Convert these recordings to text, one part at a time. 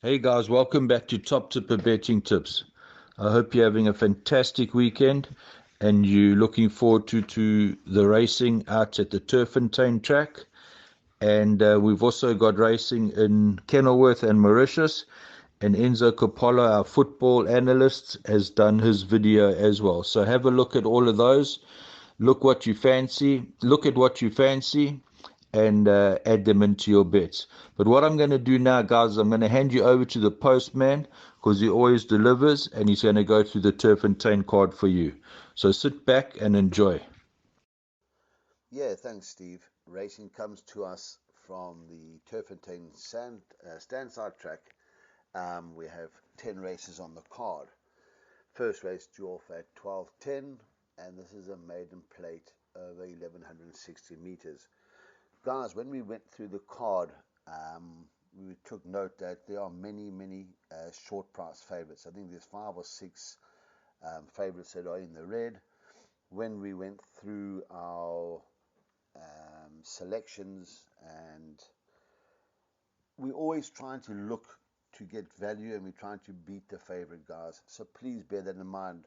Hey guys, welcome back to Top Tipper Betting Tips. I hope you're having a fantastic weekend and you're looking forward to the racing out at the Turffontein track. And we've also got racing in Kenilworth and Mauritius. And Enzo Coppola, our football analyst, has done his video as well. So have a look at all of those. Look at what you fancy, and add them into your bets. But what I'm going to do now, guys, I'm going to hand you over to the postman because he always delivers and he's going to go through the Turffontein card for you. So sit back and enjoy. Yeah, thanks, Steve. Racing comes to us from the Turffontein Standside track. We have 10 races on the card. First race due off at 12:10, and this is a maiden plate over 1160 meters. Guys, when we went through the card, we took note that there are many short price favorites. I think there's 5 or 6 favorites that are in the red. When we went through our selections, and we're always trying to look to get value, and we're trying to beat the favorite, guys, so please bear that in mind.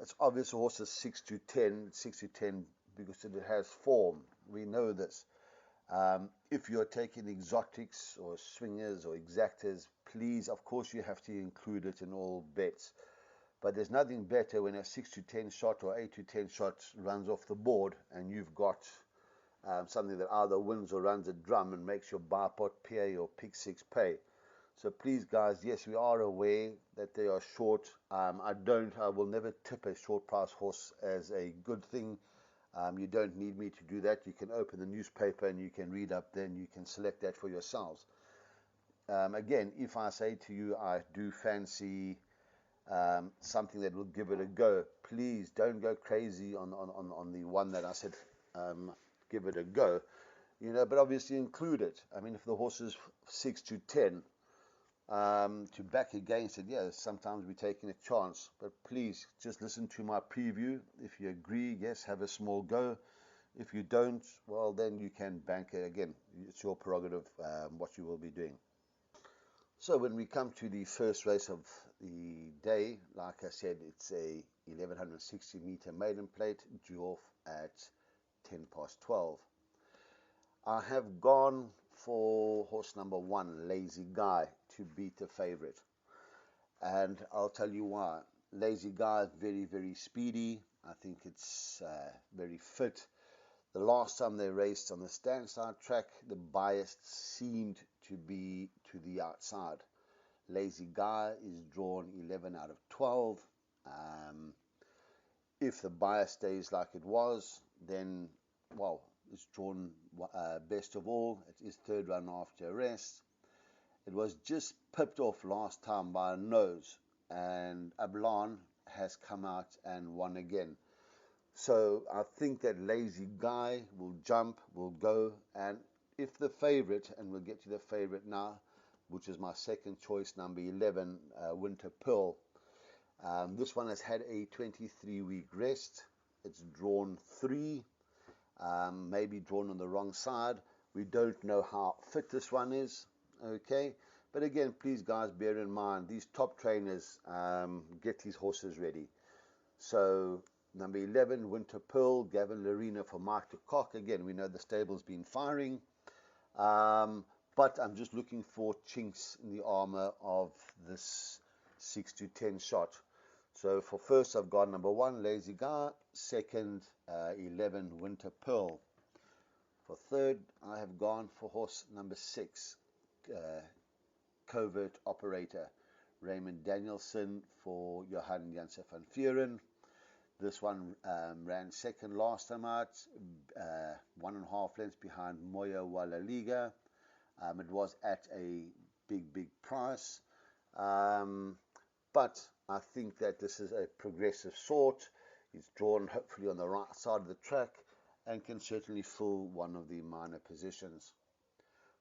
It's obvious horses 6 to 10 because it has form. We know this. If you're taking exotics or swingers or exactors, please, of course, you have to include it in all bets. But there's nothing better when a 6 to 10 shot or 8 to 10 shot runs off the board and you've got something that either wins or runs a drum and makes your buy pot PA or pick six pay. So please, guys, yes, we are aware that they are short. I will never tip a short price horse as a good thing. You don't need me to do that. You can open the newspaper and you can read up, then you can select that for yourselves. Again, if I say to you, I do fancy something that will give it a go, please don't go crazy on the one that I said give it a go, but obviously include it. I mean, if the horse is 6 to 10, to back against it, yeah, sometimes we're taking a chance, but please just listen to my preview. If you agree, yes, have a small go. If you don't, well, then you can bank it again. It's your prerogative what you will be doing. So when we come to the first race of the day, like I said, it's a 1160 meter maiden plate due off at 10 past 12. I have gone for horse number 1, Lazy Guy, to beat the favorite. And I'll tell you why. Lazy Guy is very speedy. I think it's very fit. The last time they raced on the Standside track, the bias seemed to be to the outside. Lazy Guy is drawn 11 out of 12. If the bias stays like it was, then, well, it's drawn best of all. It is third run after a rest. It was just pipped off last time by a nose, and Ablan has come out and won again. So I think that Lazy Guy will jump, will go, and if the favorite, and we'll get to the favorite now, which is my second choice, number 11, Winter Pearl. This one has had a 23-week rest. It's drawn 3, maybe drawn on the wrong side. We don't know how fit this one is, okay? But again, please, guys, bear in mind, these top trainers get these horses ready. So number 11, Winter Pearl, Gavin Larena for Mike de Kock. Again, we know the stable's been firing. But I'm just looking for chinks in the armor of this 6 to 10 shot. So for first, I've got number 1, Lazy Guy. Second, 11, Winter Pearl. For third, I have gone for horse number 6, Covert Operator, Raymond Danielson for Johan Janse van Vuren. This one ran second last time out, 1.5 lengths behind Moya Walla Liga. It was at a big price, but I think that this is a progressive sort. It's drawn hopefully on the right side of the track and can certainly fill one of the minor positions.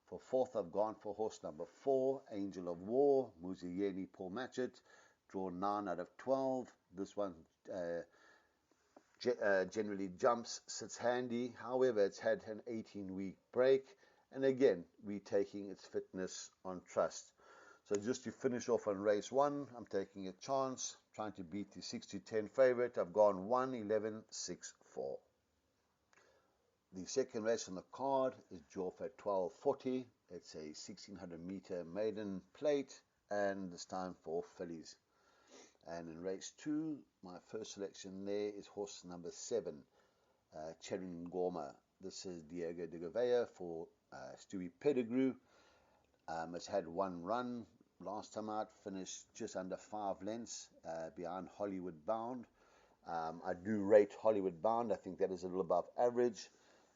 For fourth, I've gone for horse number 4, Angel of War, Muziyeni Paul Matchett, drawn 9 out of 12. This one generally jumps, sits handy. However, it's had an 18-week break, and again, we're taking its fitness on trust. So just to finish off on race 1, I'm taking a chance, trying to beat the 6-10 favorite. I've gone 1-11-6-4. The second race on the card is Jorf at 12:40. It's a 1600-meter maiden plate, and it's time for fillies. And in race 2, my first selection there is horse number 7, Cherin Gorma. This is Diego de Gouveia for Stewie Pettigrew. It's had one run. Last time out, finished just under 5 lengths behind Hollywood Bound. I do rate Hollywood Bound. I think that is a little above average.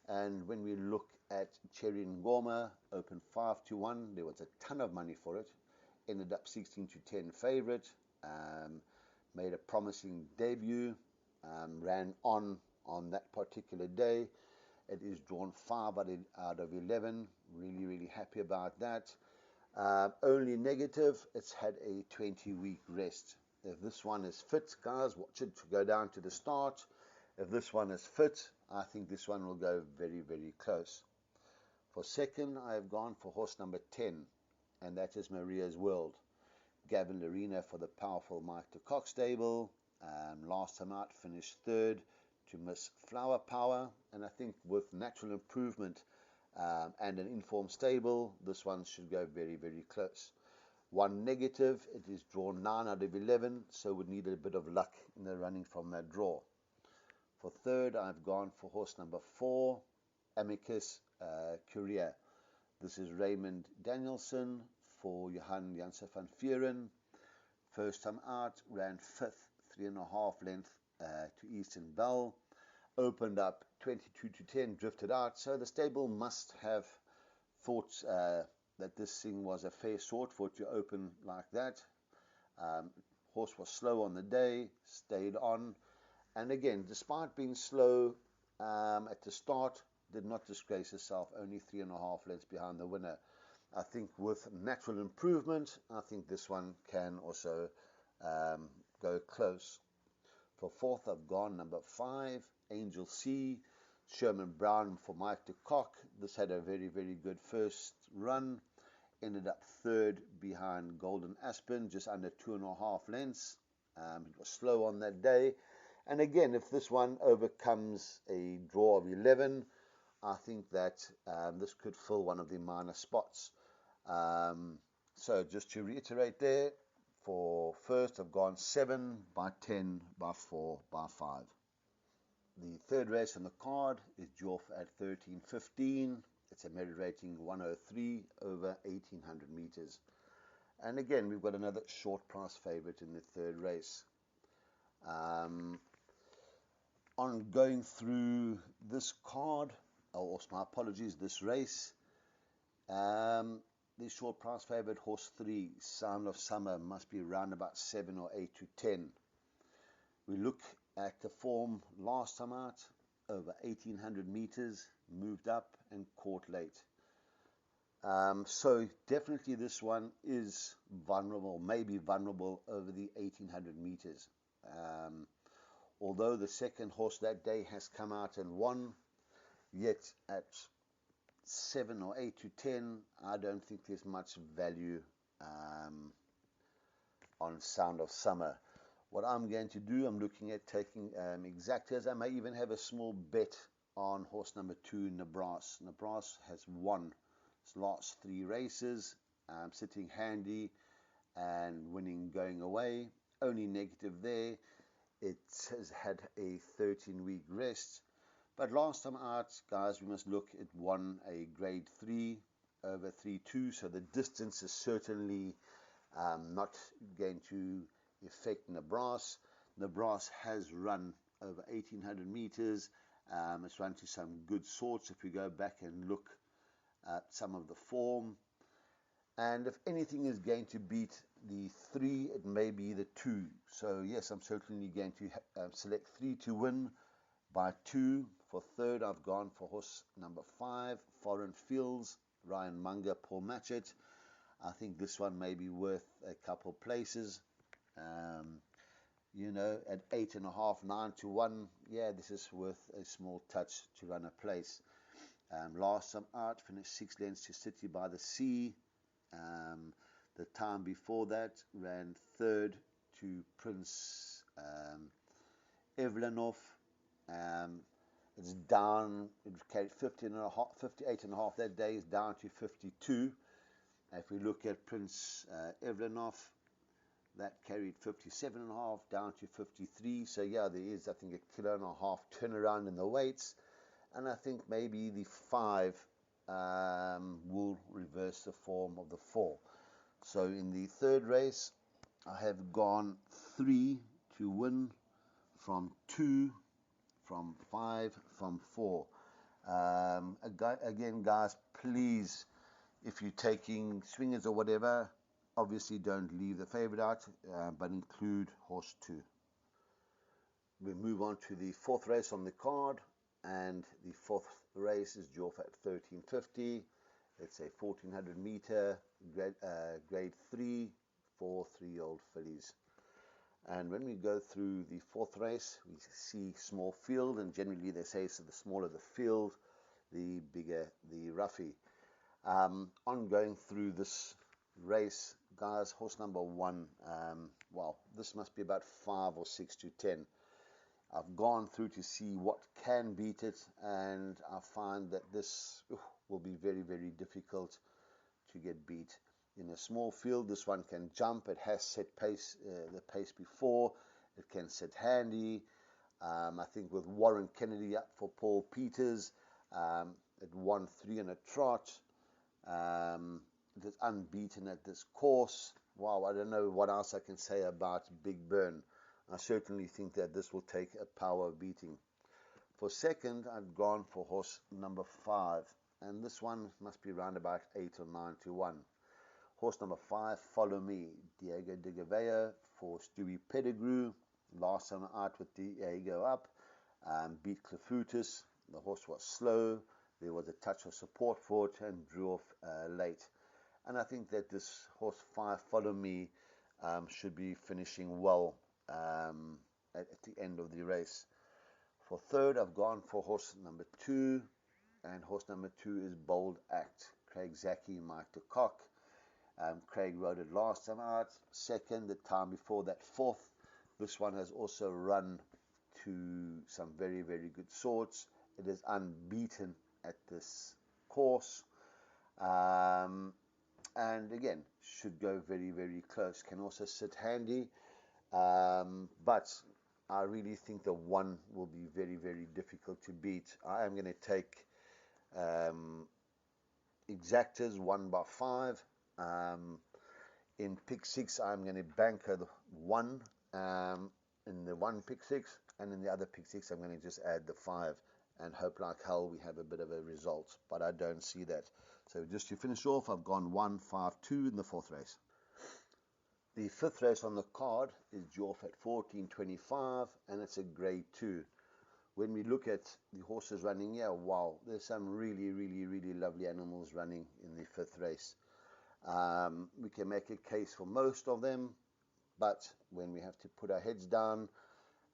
And when we look at Cherin Gorma, open 5-1. There was a ton of money for it. Ended up 16-10 favorite. Made a promising debut. Ran on that particular day. It is drawn 5 out of 11. Really happy about that. Only negative, it's had a 20-week rest. If this one is fit, guys, watch it to go down to the start. If this one is fit, I think this one will go very close. For second, I have gone for horse number 10, and that is Maria's World. Gavin Larena for the powerful Mike de Kock stable. Last time out, finished third to Miss Flower Power, and I think with natural improvement and an informed stable, this one should go very close. One negative, it is drawn 9 out of 11, so would need a bit of luck in the running from that draw. For third, I've gone for horse number 4, Amicus Courier. This is Raymond Danielson for Johan Janse van Vuren. First time out, ran 5th, 3.5 length to Eastern Bell. Opened up 22-10, drifted out. So the stable must have thought that this thing was a fair sort for it to open like that. Horse was slow on the day, stayed on. And again, despite being slow at the start, did not disgrace herself, only 3.5 lengths behind the winner. I think with natural improvement, I think this one can also go close. For fourth, I've gone number 5, Angel C, Sherman Brown for Mike de Kock. This had a very good first run. Ended up third behind Golden Aspen, just under 2.5 lengths. It was slow on that day. And again, if this one overcomes a draw of 11, I think that this could fill one of the minor spots. So just to reiterate there, for first, I've gone 7 by 10 by 4 by 5. The third race on the card is Jorf at 13:15. It's a merit rating 103 over 1800 meters. And again, we've got another short price favorite in the third race. On going through this card, or my apologies, this race, the short price favorite, horse 3, Sound of Summer, must be around about 7 or 8 to 10. We look at the form last time out, over 1800 meters, moved up and caught late. So definitely this one is vulnerable, maybe vulnerable over the 1800 meters. Although the second horse that day has come out and won, yet at 7 or 8 to 10, I don't think there's much value on Sound of Summer. What I'm going to do, I'm looking at taking exactas. I may even have a small bet on horse number 2, Nebras. Nebras has won its last 3 races, sitting handy and winning going away. Only negative there, it has had a 13-week rest. But last time out, guys, we must look, it won a grade 3 over 3-2, so the distance is certainly not going to affect Nebras. Nebras has run over 1800 meters. It's run to some good sorts if we go back and look at some of the form. And if anything is going to beat the 3, it may be the 2. So yes, I'm certainly going to select 3 to win by 2. For third, I've gone for horse number 5, Foreign Fields, Ryan Munger, Paul Matchett. I think this one may be worth a couple places. You know, at 8.5, 9 to 1, yeah, this is worth a small touch to run a place. Last time out, finished 6 lengths to City by the Sea. The time before that ran third to Prince Evlenov. It's down, it carried 58 and a half that day, is down to 52. If we look at Prince Evlenov, that carried 57 and a half down to 53. So yeah, there is, I think, a kilo and a half turnaround in the weights. And I think maybe the 5 will reverse the form of the 4. So in the third race, I have gone 3 to win, from 2, from 5, from 4. Again, guys, please, if you're taking swingers or whatever, obviously don't leave the favorite out, but include horse 2. We move on to the fourth race on the card, and the fourth race is Joff at 1350. It's a 1400 meter grade 3 for 3-year-old fillies. And when we go through the fourth race, we see small field, and generally they say, so the smaller the field, the bigger the roughie. On going through this race, guys, horse number 1, well, this must be about 5 or 6 to 10. I've gone through to see what can beat it, and I find that this will be very, very difficult to get beat. In a small field, this one can jump. It has set pace, the pace before. It can sit handy. I think with Warren Kennedy up for Paul Peters, it won 3 in a trot. It is unbeaten at this course. Wow, I don't know what else I can say about Big Burn. I certainly think that this will take a power beating. For second, I've gone for horse number 5, and this one must be round about 8 or 9 to 1. Horse number 5, Follow Me, Diego de Gavea for Stewie Pettigrew. Last time out with Diego up, beat Clefutus. The horse was slow. There was a touch of support for it and drew off late. And I think that this horse 5, Follow Me, should be finishing well at the end of the race. For third, I've gone for horse number 2, and horse number 2 is Bold Act, Craig Zaki, Mike de Kock. Craig rode it last time out. Second, the time before that, fourth. This one has also run to some very, very good sorts. It is unbeaten at this course. And again, should go very, very close. Can also sit handy. But I really think the 1 will be very, very difficult to beat. I am going to take exactas 1 by 5. In pick 6, I'm going to banker the 1 in the 1 pick 6, and in the other pick 6, I'm going to just add the 5 and hope like hell we have a bit of a result, but I don't see that. So just to finish off, I've gone 1, 5, 2 in the fourth race. The fifth race on the card is Joff at 1425, and it's a grade 2. When we look at the horses running here, wow, there's some really, really, really lovely animals running in the fifth race. We can make a case for most of them, but when we have to put our heads down,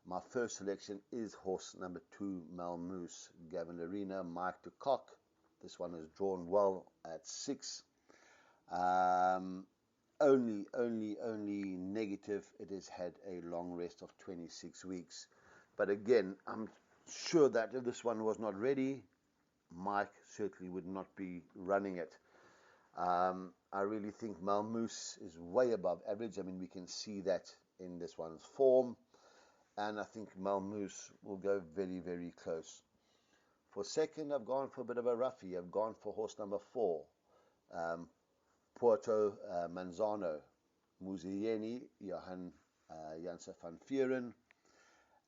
my first selection is horse number 2, Malmoose, Gavin Arena, Mike de Kock. This one is drawn well at 6. Only negative, it has had a long rest of 26 weeks. But again, I'm sure that if this one was not ready, Mike certainly would not be running it. I really think Malmoose is way above average. I mean, we can see that in this one's form. And I think Malmoose will go very, very close. For second, I've gone for a bit of a roughie. I've gone for horse number 4, Porto Manzano, Muzieni, Johan Janse van Vuren.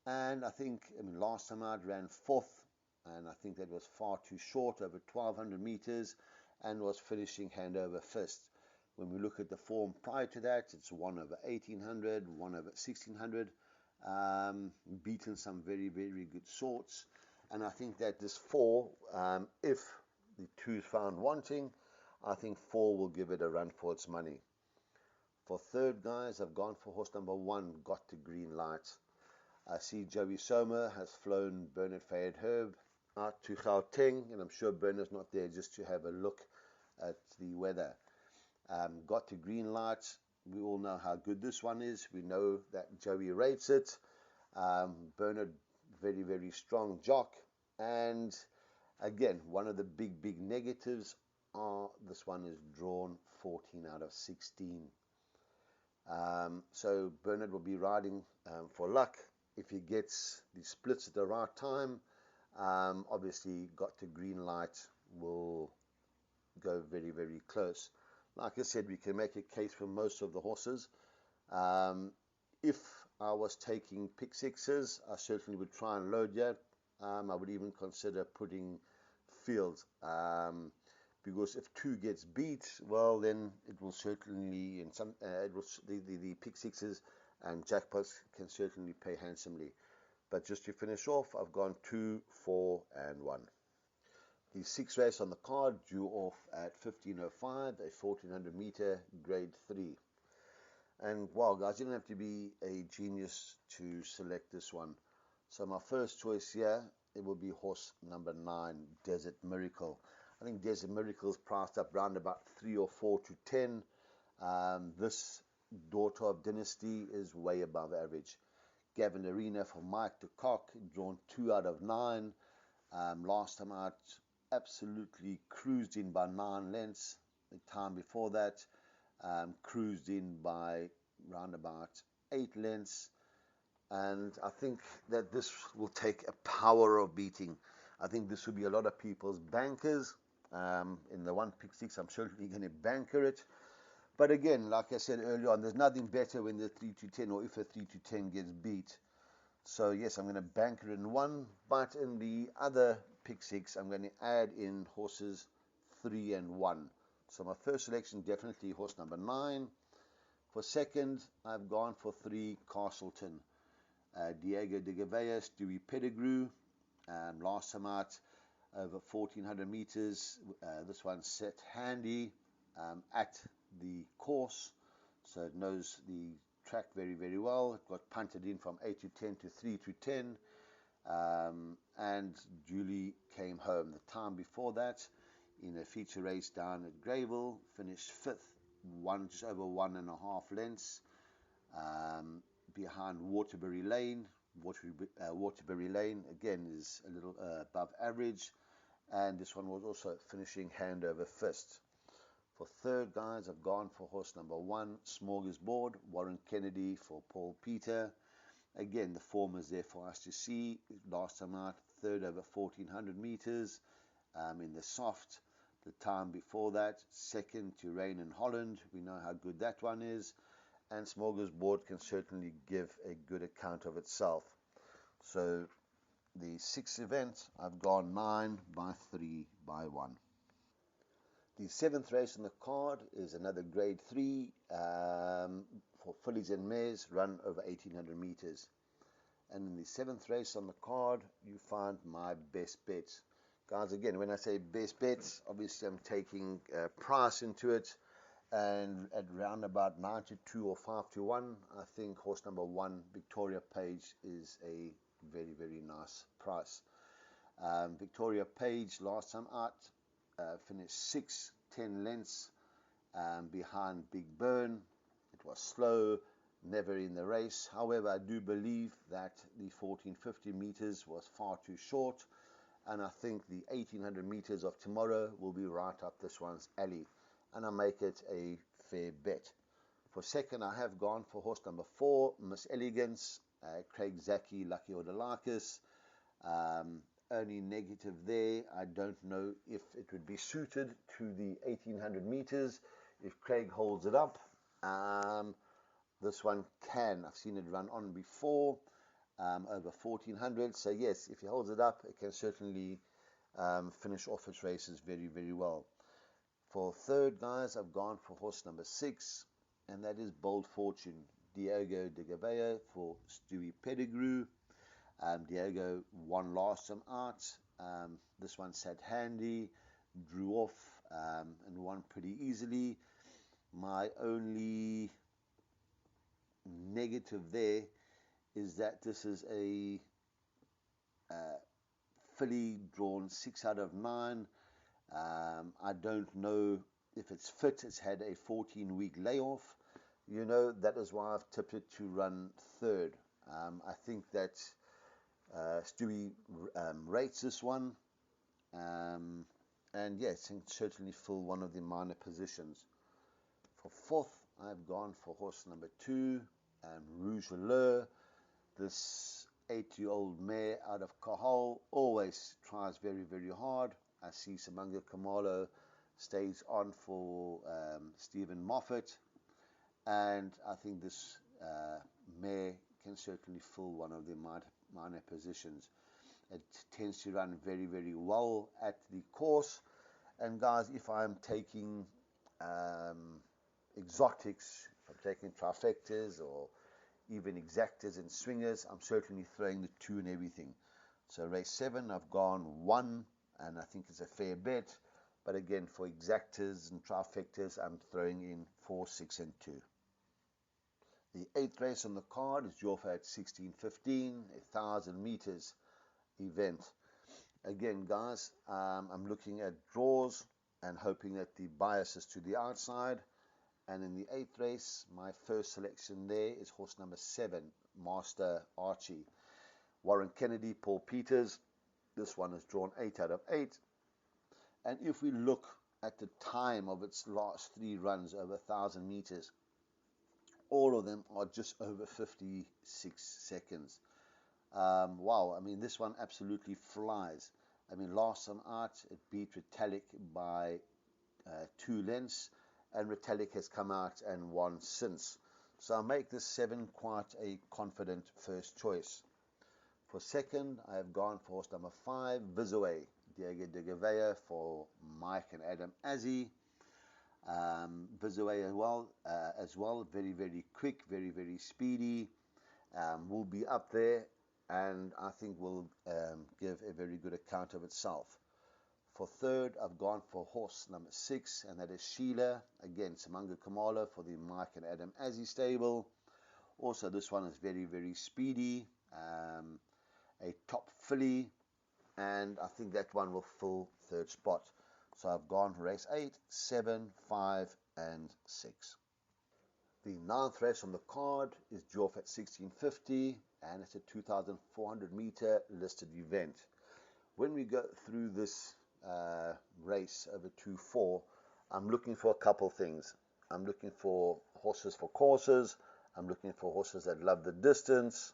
And I think, last time out ran 4th, and I think that was far too short, over 1200 meters, and was finishing hand over fist. When we look at the form prior to that, it's 1 over 1800, 1 over 1600, beaten some very, very good sorts. And I think that this 4, if the 2 is found wanting, I think 4 will give it a run for its money. For third, guys, I've gone for horse number 1, Got the Green Light. I see Joey Somer has flown Bernard Fayed Herb out to Gauteng, and I'm sure Bernard's not there just to have a look at the weather. Got to green light. We all know how good this one is. We know that Joey rates it. Bernard, very, very strong jock. And again, one of the big negatives are this one is drawn 14 out of 16. So Bernard will be riding for luck. If he gets the splits at the right time, obviously got to green light will go very, very close. Like I said, we can make a case for most of the horses. If I was taking pick sixes, I certainly would try and load yet. I would even consider putting fields. Because if two gets beat, well, then it will certainly, in some, it will, the pick sixes and jackpots can certainly pay handsomely. But just to finish off, I've gone 2, 4, and 1. The sixth race on the card drew off at 15:05, a 1400 meter grade 3. And wow, guys, you don't have to be a genius to select this one. So my first choice here, it will be horse number 9, Desert Miracle. I think Desert Miracle is priced up round about 3 or 4 to 10. This daughter of Dynasty is way above average. Gavin Arena for Mike de Kock, drawn 2 out of 9. Last time out, absolutely cruised in by 9 lengths. The time before that, cruised in by round about 8 lengths. And I think that this will take a power of beating. I think this will be a lot of people's bankers. In the one pick six, I'm certainly going to banker it. But again, like I said earlier on, there's nothing better when the 3 to 10 or if a 3 to 10 gets beat. So yes, I'm going to banker in one, but in the other pick six, I'm going to add in horses 3 and 1. So my first selection, definitely horse number 9. For second, I've gone for 3, Castleton. Diego de Gavea, Stewie Pettigrew. Last time out, over 1400 meters. This one set handy at the course, so it knows the track very, very well. It got punted in from 8 to 10 to 3 to 10, and duly came home. The time before that, in a feature race down at Greyville, finished 5th, just over 1.5 lengths behind Waterbury Lane. Waterbury Lane again is a little above average, and this one was also finishing hand over fist. For third, guys, I've gone for horse number 1, Smorgasbord, Warren Kennedy for Paul Peter. Again, the form is there for us to see. Last time out, third over 1400 meters in the soft. The time before that, second to Rain in Holland. We know how good that one is. And Smorgasbord can certainly give a good account of itself. So the sixth event, I've gone 9 by 3 by 1. The seventh race on the card is another grade 3 for fillies and mares, run over 1800 meters. And in the seventh race on the card, you find my best bets. Guys, again, when I say best bets, obviously I'm taking price into it. And at round about 9 to 2 or 5 to 1, I think horse number 1, Victoria Page, is a very, very nice price. Victoria Page, last time out, finished 6, 10 lengths behind Big Burn. It was slow, never in the race. However, I do believe that the 1450 meters was far too short, and I think the 1800 meters of tomorrow will be right up this one's alley, and I make it a fair bet. For second, I have gone for horse number 4, Miss Elegance, Craig Zaki, Lucky Ordelakis. Only negative there, I don't know if it would be suited to the 1800 meters. If Craig holds it up, this one can. I've seen it run on before, over 1400. So yes, if he holds it up, it can certainly finish off its races very, very well. For third, guys, I've gone for horse number 6, and that is Bold Fortune, Diego de Gavea for Stewie Pettigrew. Diego won last time out. This one sat handy, drew off, and won pretty easily. My only negative there is that this is a filly drawn 6 out of 9. I don't know If it's fit, it's had a 14-week layoff. You know, that is why I've tipped it to run third. I think that Stewie rates this one. And yes, can certainly fill one of the minor positions. For fourth, I've gone for horse number 2, Rouge Allure. This 8-year-old mare out of Cahal always tries very, very hard. I see Samanga Kamalo stays on for Stephen Moffat, and I think this mare can certainly fill one of the minor positions. It tends to run very, very well at the course. And guys, if I'm taking exotics, if I'm taking trifectas or even exactas and swingers, I'm certainly throwing the 2 and everything. So race 7, I've gone 1, and I think it's a fair bet. But again, for exactas and trifectas, I'm throwing in 4, 6, and 2. The 8th race on the card is Jofa at 16:15, 1,000 meters event. Again, guys, I'm looking at draws and hoping that the bias is to the outside. And in the 8th race, my first selection there is horse number 7, Master Archie. Warren Kennedy, Paul Peters. This one is drawn 8 out of 8. And if we look at the time of its last 3 runs over 1,000 meters, all of them are just over 56 seconds. Wow, I mean, this one absolutely flies. I mean, last time out, it beat Retallick by 2 lengths, and Retallick has come out and won since. So I'll make this 7 quite a confident first choice. For second, I have gone for horse number 5, Visaway, Diego de Gavea for Mike and Adam Azzi. Visaway as well, very, very quick, very, very speedy. Will be up there, and I think will give a very good account of itself. For third, I've gone for horse number 6, and that is Sheila. Again, Samanga Kamala for the Mike and Adam Azzi stable. Also, this one is very, very speedy. A top filly, and I think that one will fill third spot. So I've gone for race 8, 7, 5, and 6. The 9th race on the card is Joff at 16:50, and it's a 2,400 meter listed event. When we go through this race over 2-4, I'm looking for a couple things. I'm looking for horses for courses, I'm looking for horses that love the distance,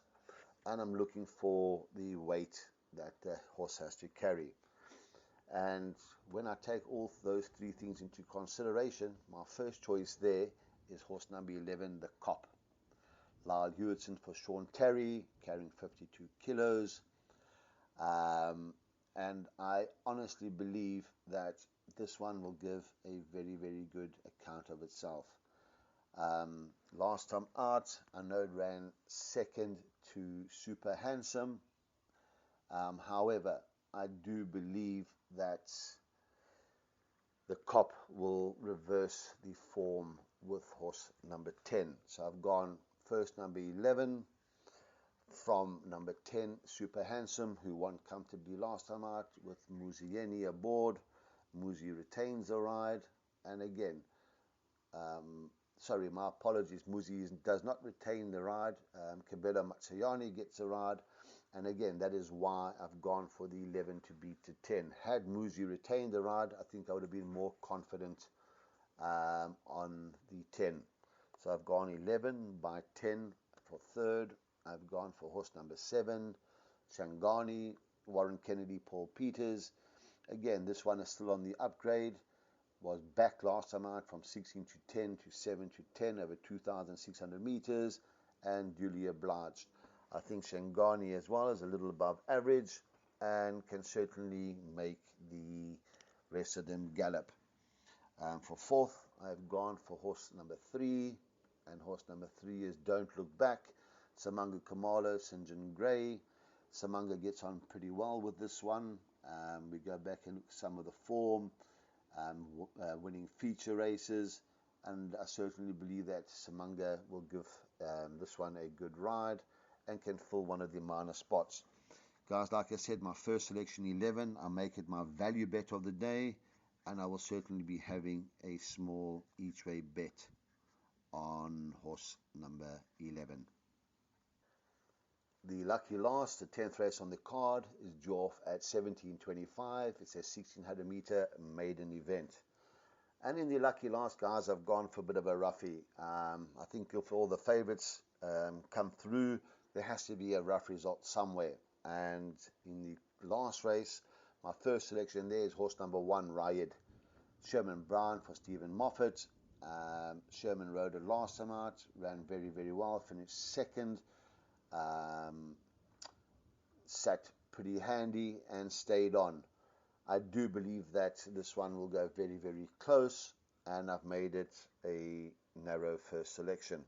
and I'm looking for the weight that the horse has to carry. And when I take all those 3 things into consideration, my first choice there is horse number 11, the Cop. Lyle Hewitson for Sean Terry, carrying 52 kilos. And I honestly believe that this one will give a very, very good account of itself. Last time out, I know it ran second to Super Handsome. However, I do believe that the Cop will reverse the form with horse number 10. So I've gone first number 11 from number 10, Super Handsome, who won comfortably last time out with Muzieni aboard. Muzi retains the ride. And again, sorry, my apologies, Muzi does not retain the ride. Kabela Matsayani gets the ride. And again, that is why I've gone for the 11 to beat the 10. Had Muzi retained the ride, I think I would have been more confident on the 10. So I've gone 11 by 10 for third. I've gone for horse number 7, Shangani, Warren Kennedy, Paul Peters. Again, this one is still on the upgrade. Was back last time out from 16 to 10 to 7 to 10 over 2,600 meters, and duly obliged. I think Shangani as well is a little above average and can certainly make the rest of them gallop. For fourth, I've gone for horse number 3, and horse number 3 is Don't Look Back, Samanga Kamalo, St. John Gray. Samanga gets on pretty well with this one. We go back and look at some of the form, winning feature races, and I certainly believe that Samanga will give this one a good ride and can fill one of the minor spots. Guys, like I said, my first selection 11, I make it my value bet of the day. and I will certainly be having a small each way bet on horse number 11. The lucky last, the 10th race on the card, is due off at 17:25. It's a 1600 meter maiden event. And in the lucky last, guys, I've gone for a bit of a roughie. I think if all the favorites come through, there has to be a rough result somewhere. And in the last race, my first selection there is horse number 1, Rayed. Sherman Brown for Stephen Moffat. Sherman rode it last time out, ran very, very well, finished second. Sat pretty handy and stayed on. I do believe that this one will go very, very close, and I've made it a narrow first selection.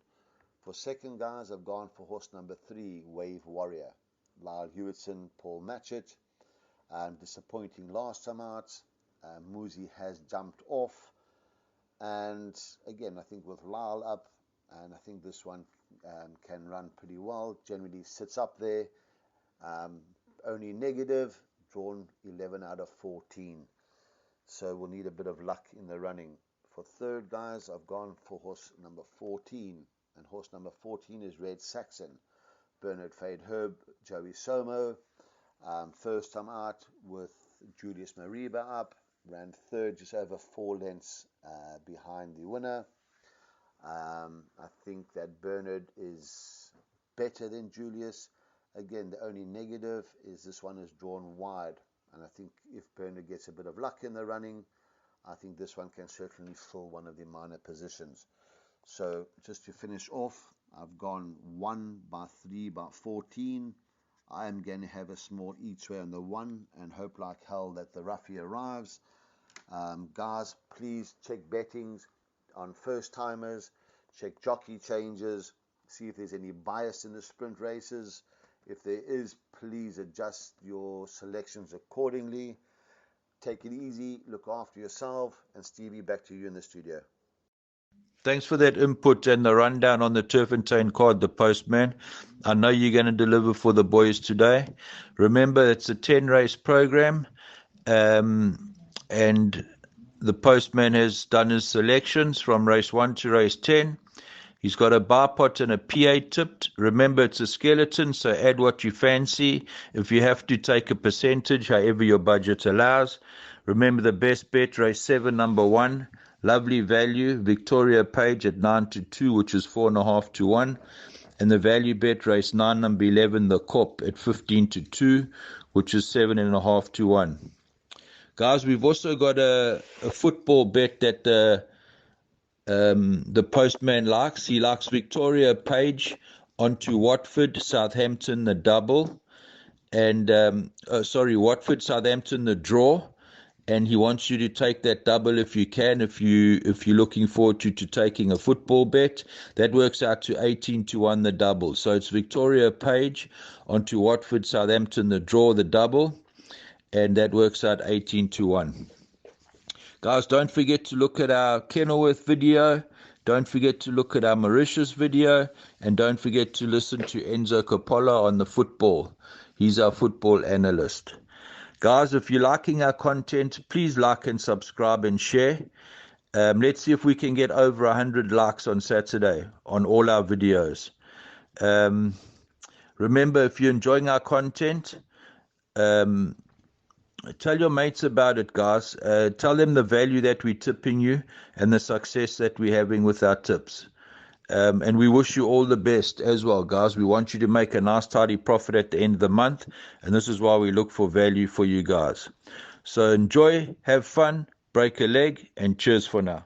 For second, guys, I've gone for horse number 3, Wave Warrior. Lyle Hewitson, Paul Matchett. Disappointing last time out. Muzi has jumped off, and again, I think with Lyle up, and I think this one can run pretty well. Generally sits up there. Only negative, drawn 11 out of 14. So we'll need a bit of luck in the running. For third, guys, I've gone for horse number 14. And horse number 14 is Red Saxon. Bernard Fade Herb, Joey Somo. First time out with Julius Mariba up. Ran third, just over 4 lengths behind the winner. I think that Bernard is better than Julius. Again, the only negative is this one is drawn wide. And I think if Bernard gets a bit of luck in the running, I think this one can certainly fill one of the minor positions. So just to finish off, I've gone 1 by 3 by 14. I am going to have a small each way on the 1 and hope like hell that the roughie arrives. Guys, please check bettings on first timers, check jockey changes, see if there's any bias in the sprint races. If there is, please adjust your selections accordingly. Take it easy, look after yourself, and Stevie, back to you in the studio. Thanks for that input and the rundown on the Turffontein card, the postman. I know you're going to deliver for the boys today. Remember, it's a 10-race program, and the postman has done his selections from race 1 to race 10. He's got a bar pot and a PA tipped. Remember, it's a skeleton, so add what you fancy. If you have to, take a percentage, however your budget allows. Remember the best bet, race 7, number 1. Lovely value, Victoria Page at 9-2, which is 4.5-1. And the value bet, race 9, number 11, the Cop at 15-2, which is 7.5-1. Guys, we've also got a football bet that the postman likes. He likes Victoria Page onto Watford, Southampton, the double. And, Watford, Southampton, the draw. And he wants you to take that double if you can, if you're looking forward to taking a football bet. That works out to 18-1 the double. So it's Victoria Page onto Watford, Southampton, the draw, the double, and that works out 18-1. Guys, don't forget to look at our Kenilworth video. Don't forget to look at our Mauritius video, and don't forget to listen to Enzo Coppola on the football. He's our football analyst. Guys, if you're liking our content, please like and subscribe and share. Let's see if we can get over 100 likes on Saturday on all our videos. Remember, if you're enjoying our content, tell your mates about it, guys. Tell them the value that we're tipping you and the success that we're having with our tips. And we wish you all the best as well, guys. We want you to make a nice, tidy profit at the end of the month. And this is why we look for value for you guys. So enjoy, have fun, break a leg, and cheers for now.